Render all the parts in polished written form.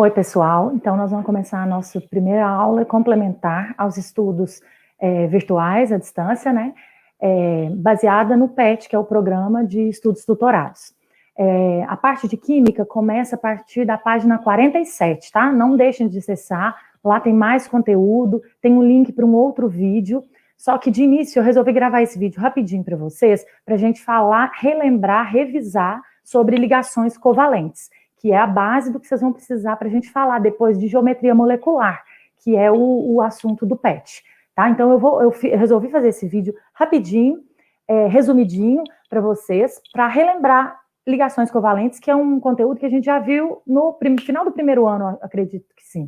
Oi, pessoal. Então, nós vamos começar a nossa primeira aula complementar aos estudos virtuais, à distância, né? Baseada no PET, que é o Programa de Estudos Tutorados. A parte de Química começa a partir da página 47, tá? Não deixem de acessar, lá tem mais conteúdo, tem um link para um outro vídeo, só que de início eu resolvi gravar esse vídeo rapidinho para vocês, para a gente falar, relembrar, revisar sobre ligações covalentes, que é a base do que vocês vão precisar para a gente falar depois de geometria molecular, que é o assunto do PET. Tá? Então, eu resolvi fazer esse vídeo rapidinho, resumidinho para vocês, para relembrar ligações covalentes, que é um conteúdo que a gente já viu no final do primeiro ano, acredito que sim.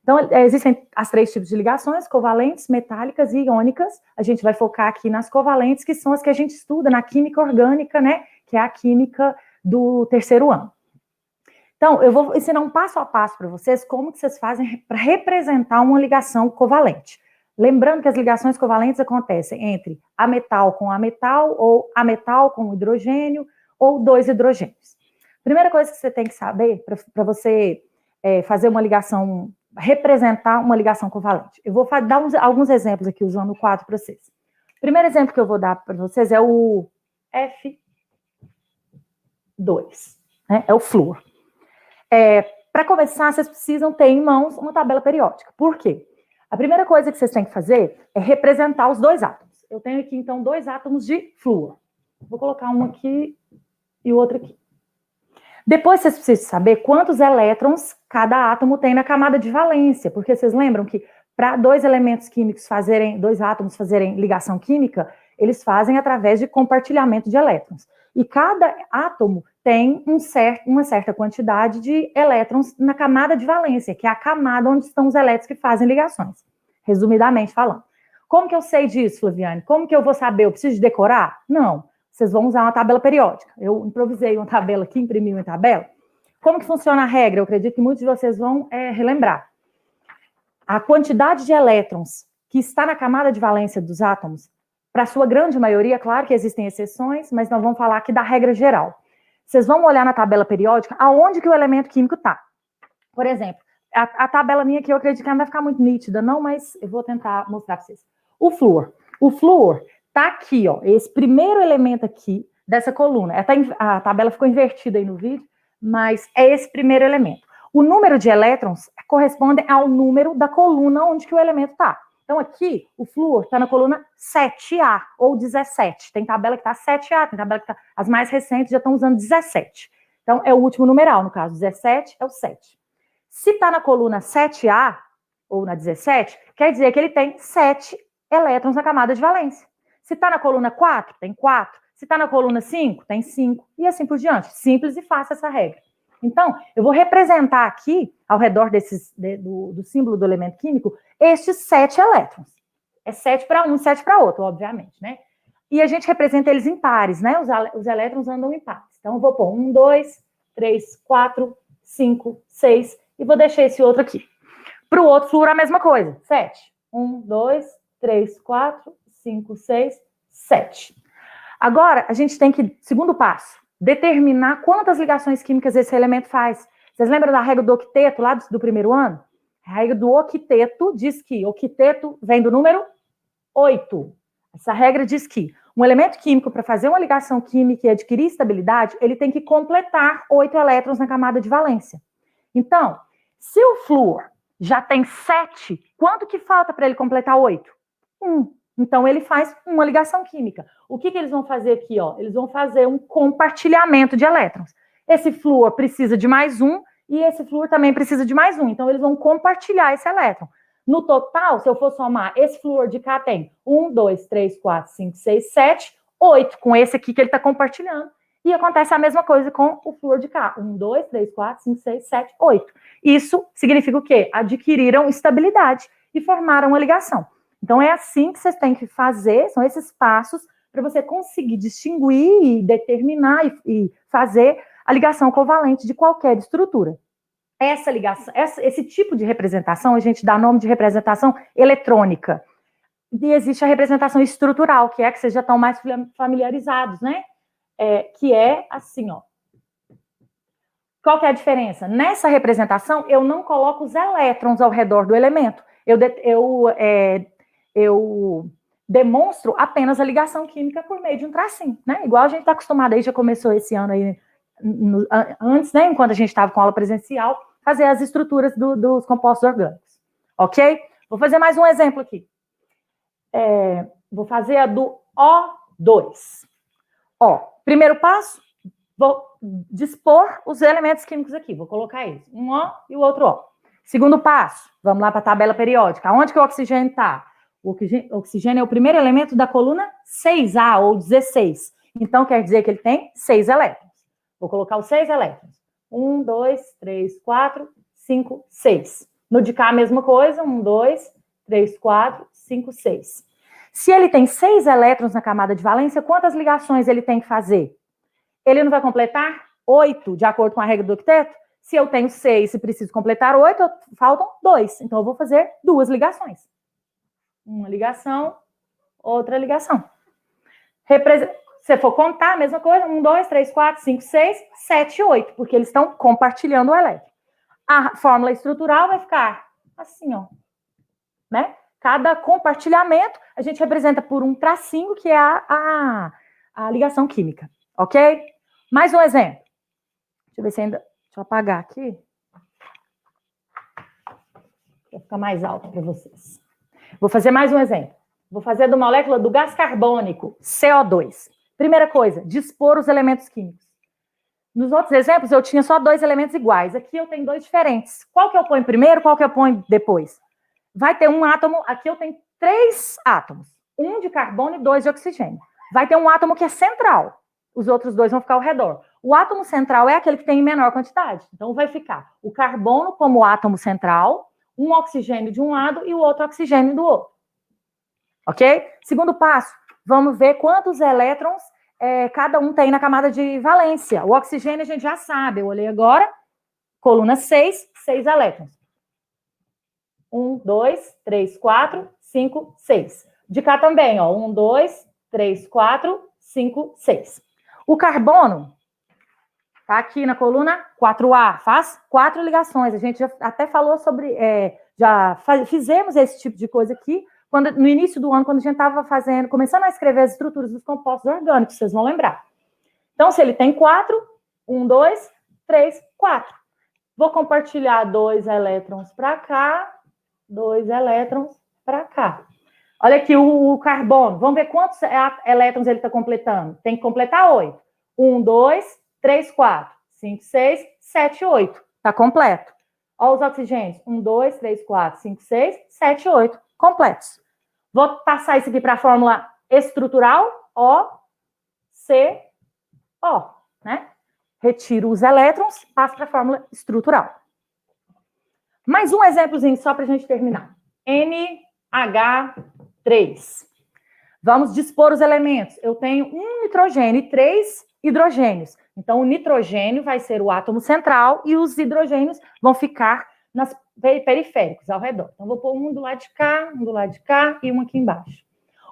Então, existem as 3 tipos de ligações, covalentes, metálicas e iônicas. A gente vai focar aqui nas covalentes, que são as que a gente estuda na química orgânica, né? Que é a química do terceiro ano. Então, eu vou ensinar um passo a passo para vocês como que vocês fazem para representar uma ligação covalente. Lembrando que as ligações covalentes acontecem entre ametal com ametal, ou ametal com hidrogênio, ou 2 hidrogênios. Primeira coisa que você tem que saber para você fazer uma ligação, representar uma ligação covalente. Eu vou dar alguns exemplos aqui usando o quadro para vocês. O primeiro exemplo que eu vou dar para vocês é o F2, né? É o flúor. Para começar, vocês precisam ter em mãos uma tabela periódica. Por quê? A primeira coisa que vocês têm que fazer é representar os 2 átomos. Eu tenho aqui, então, 2 átomos de flúor. Vou colocar um aqui e o outro aqui. Depois, vocês precisam saber quantos elétrons cada átomo tem na camada de valência, porque vocês lembram que para 2 elementos químicos fazerem, 2 átomos fazerem ligação química, eles fazem através de compartilhamento de elétrons. E cada átomo tem uma certa quantidade de elétrons na camada de valência, que é a camada onde estão os elétrons que fazem ligações, resumidamente falando. Como que eu sei disso, Flaviane? Como que eu vou saber? Eu preciso de decorar? Não. Vocês vão usar uma tabela periódica. Eu improvisei uma tabela aqui, imprimi uma tabela. Como que funciona a regra? Eu acredito que muitos de vocês vão relembrar. A quantidade de elétrons que está na camada de valência dos átomos, para a sua grande maioria, claro que existem exceções, mas nós vamos falar aqui da regra geral. Vocês vão olhar na tabela periódica aonde que o elemento químico está. Por exemplo, a tabela minha aqui, eu acredito que ela não vai ficar muito nítida, não, mas eu vou tentar mostrar para vocês. O flúor. O flúor está aqui, ó, esse primeiro elemento aqui dessa coluna. A tabela ficou invertida aí no vídeo, mas é esse primeiro elemento. O número de elétrons corresponde ao número da coluna onde que o elemento está. Então, aqui, o flúor está na coluna 7A, ou 17. Tem tabela que está 7A, tem tabela que está... As mais recentes já estão usando 17. Então, é o último numeral, no caso, 17 é o 7. Se está na coluna 7A, ou na 17, quer dizer que ele tem 7 elétrons na camada de valência. Se está na coluna 4, tem 4. Se está na coluna 5, tem 5. E assim por diante. Simples e fácil essa regra. Então, eu vou representar aqui, ao redor do símbolo do elemento químico, estes 7 elétrons. É 7 para um, 7 para outro, obviamente, né? E a gente representa eles em pares, né? Os elétrons andam em pares. Então, eu vou pôr 1, 2, 3, 4, 5, 6, e vou deixar esse outro aqui. Para o outro flúor, a mesma coisa. 7. 1, 2, 3, 4, 5, 6, 7. Agora, a gente tem que, segundo passo, determinar quantas ligações químicas esse elemento faz. Vocês lembram da regra do octeto lá do primeiro ano? A regra do octeto diz que octeto vem do número 8. Essa regra diz que um elemento químico, para fazer uma ligação química e adquirir estabilidade, ele tem que completar 8 elétrons na camada de valência. Então, se o flúor já tem 7, quanto que falta para ele completar 8? 1. Então, ele faz uma ligação química. O que eles vão fazer aqui? Ó? Eles vão fazer um compartilhamento de elétrons. Esse flúor precisa de mais um, e esse flúor também precisa de mais um. Então, eles vão compartilhar esse elétron. No total, se eu for somar, esse flúor de cá tem 1, 2, 3, 4, 5, 6, 7, 8, com esse aqui que ele está compartilhando. E acontece a mesma coisa com o flúor de cá. 1, 2, 3, 4, 5, 6, 7, 8. Isso significa o quê? Adquiriram estabilidade e formaram uma ligação. Então, é assim que vocês têm que fazer, são esses passos para você conseguir distinguir e determinar e fazer a ligação covalente de qualquer estrutura. Essa ligação, esse tipo de representação, a gente dá nome de representação eletrônica. E existe a representação estrutural, que é que vocês já estão mais familiarizados, né? Que é assim, ó. Qual que é a diferença? Nessa representação, eu não coloco os elétrons ao redor do elemento. Eu demonstro apenas a ligação química por meio de um tracinho, né? Igual a gente está acostumado aí, já começou esse ano aí, antes, né, enquanto a gente estava com aula presencial, fazer as estruturas dos compostos orgânicos, ok? Vou fazer mais um exemplo aqui. Vou fazer a do O2. Ó, primeiro passo, vou dispor os elementos químicos aqui. Vou colocar eles, um O e o outro O. Segundo passo, vamos lá para a tabela periódica. Onde que o oxigênio está? O oxigênio é o primeiro elemento da coluna 6A, ou 16. Então, quer dizer que ele tem 6 elétrons. Vou colocar os 6 elétrons. 1, 2, 3, 4, 5, 6. No de cá, a mesma coisa. 1, 2, 3, 4, 5, 6. Se ele tem 6 elétrons na camada de valência, quantas ligações ele tem que fazer? Ele não vai completar 8, de acordo com a regra do octeto? Se eu tenho 6 e preciso completar 8, faltam 2. Então, eu vou fazer 2 ligações. Uma ligação, outra ligação. Se for contar, a mesma coisa. 1, 2, 3, 4, 5, 6, 7, 8. Porque eles estão compartilhando o elétron. A fórmula estrutural vai ficar assim, ó. Né? Cada compartilhamento, a gente representa por um tracinho, que é a ligação química. Ok? Mais um exemplo. Deixa eu ver se ainda... Deixa eu apagar aqui. Vai ficar mais alto para vocês. Vou fazer mais um exemplo. Vou fazer da molécula do gás carbônico, CO2. Primeira coisa, dispor os elementos químicos. Nos outros exemplos, eu tinha só 2 elementos iguais. Aqui eu tenho 2 diferentes. Qual que eu ponho primeiro, qual que eu ponho depois? Vai ter um átomo, aqui eu tenho 3 átomos. 1 de carbono e 2 de oxigênio. Vai ter um átomo que é central. Os outros 2 vão ficar ao redor. O átomo central é aquele que tem em menor quantidade. Então, vai ficar o carbono como átomo central, um oxigênio de um lado e o outro oxigênio do outro. Ok? Segundo passo, vamos ver quantos elétrons cada um tem na camada de valência. O oxigênio a gente já sabe, eu olhei agora, coluna 6, 6 elétrons. 1, 2, 3, 4, 5, 6. De cá também, ó, 1, 2, 3, 4, 5, 6. O carbono tá aqui na coluna 4A, faz 4 ligações. A gente já até falou sobre, fizemos esse tipo de coisa aqui, no início do ano, quando a gente estava começando a escrever as estruturas dos compostos orgânicos, vocês vão lembrar. Então, se ele tem 4, 1, 2, 3, 4. Vou compartilhar 2 elétrons para cá, 2 elétrons para cá. Olha aqui o carbono. Vamos ver quantos elétrons ele está completando. Tem que completar 8. 1, 2, 3, 4, 5, 6, 7, 8. Está completo. Olha os oxigênios. 1, 2, 3, 4, 5, 6, 7, 8. Completos. Vou passar isso aqui para a fórmula estrutural. O, C, O. Né? Retiro os elétrons, passo para a fórmula estrutural. Mais um exemplozinho só para a gente terminar. NH3. Vamos dispor os elementos. Eu tenho um nitrogênio e 3 hidrogênios. Então, o nitrogênio vai ser o átomo central e os hidrogênios vão ficar nas periféricos, ao redor. Então, vou pôr um do lado de cá, um do lado de cá e um aqui embaixo.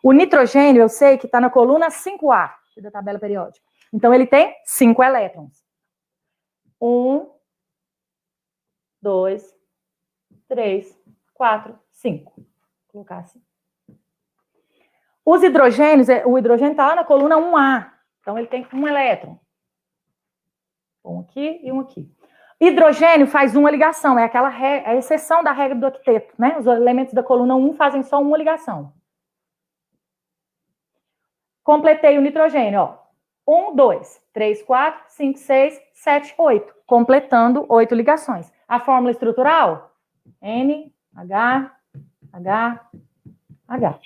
O nitrogênio, eu sei que está na coluna 5A, da tabela periódica. Então, ele tem 5 elétrons. 1, 2, 3, 4, 5. Vou colocar assim. Os hidrogênios, o hidrogênio está lá na coluna 1A. Então, ele tem 1 elétron. Um aqui e um aqui. Hidrogênio faz uma ligação, é a exceção da regra do octeto, né? Os elementos da coluna 1 fazem só uma ligação. Completei o nitrogênio, ó. 1, 2, 3, 4, 5, 6, 7, 8. Completando 8 ligações. A fórmula estrutural? N, H, H, H.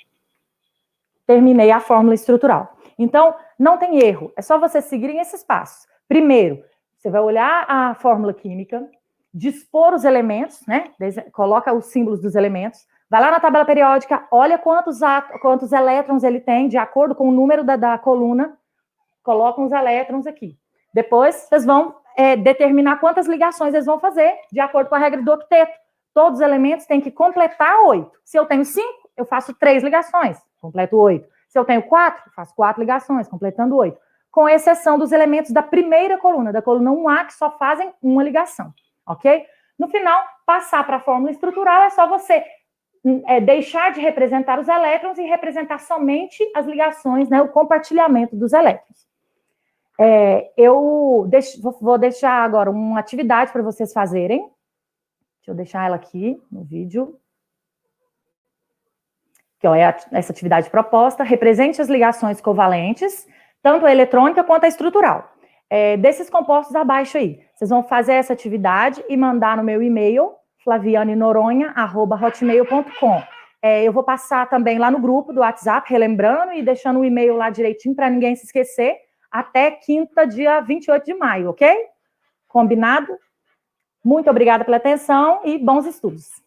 Terminei a fórmula estrutural. Então, não tem erro. É só vocês seguirem esses passos. Primeiro, você vai olhar a fórmula química, dispor os elementos, né? Coloca os símbolos dos elementos. Vai lá na tabela periódica, olha quantos elétrons ele tem, de acordo com o número da coluna. Colocam os elétrons aqui. Depois, vocês vão determinar quantas ligações eles vão fazer, de acordo com a regra do octeto. Todos os elementos têm que completar 8. Se eu tenho 5, eu faço 3 ligações, completo 8. Se eu tenho 4, eu faço 4 ligações, completando 8. com exceção dos elementos da primeira coluna, da coluna 1A, que só fazem uma ligação, ok? No final, passar para a fórmula estrutural é só você deixar de representar os elétrons e representar somente as ligações, né, o compartilhamento dos elétrons. Vou deixar agora uma atividade para vocês fazerem. Deixa eu deixar ela aqui no vídeo. Que é essa atividade proposta. Represente as ligações covalentes, tanto a eletrônica quanto a estrutural. Desses compostos abaixo aí. Vocês vão fazer essa atividade e mandar no meu e-mail, flavianenoronha@hotmail.com. Eu vou passar também lá no grupo do WhatsApp, relembrando e deixando o e-mail lá direitinho para ninguém se esquecer, até quinta, dia 28 de maio, ok? Combinado? Muito obrigada pela atenção e bons estudos.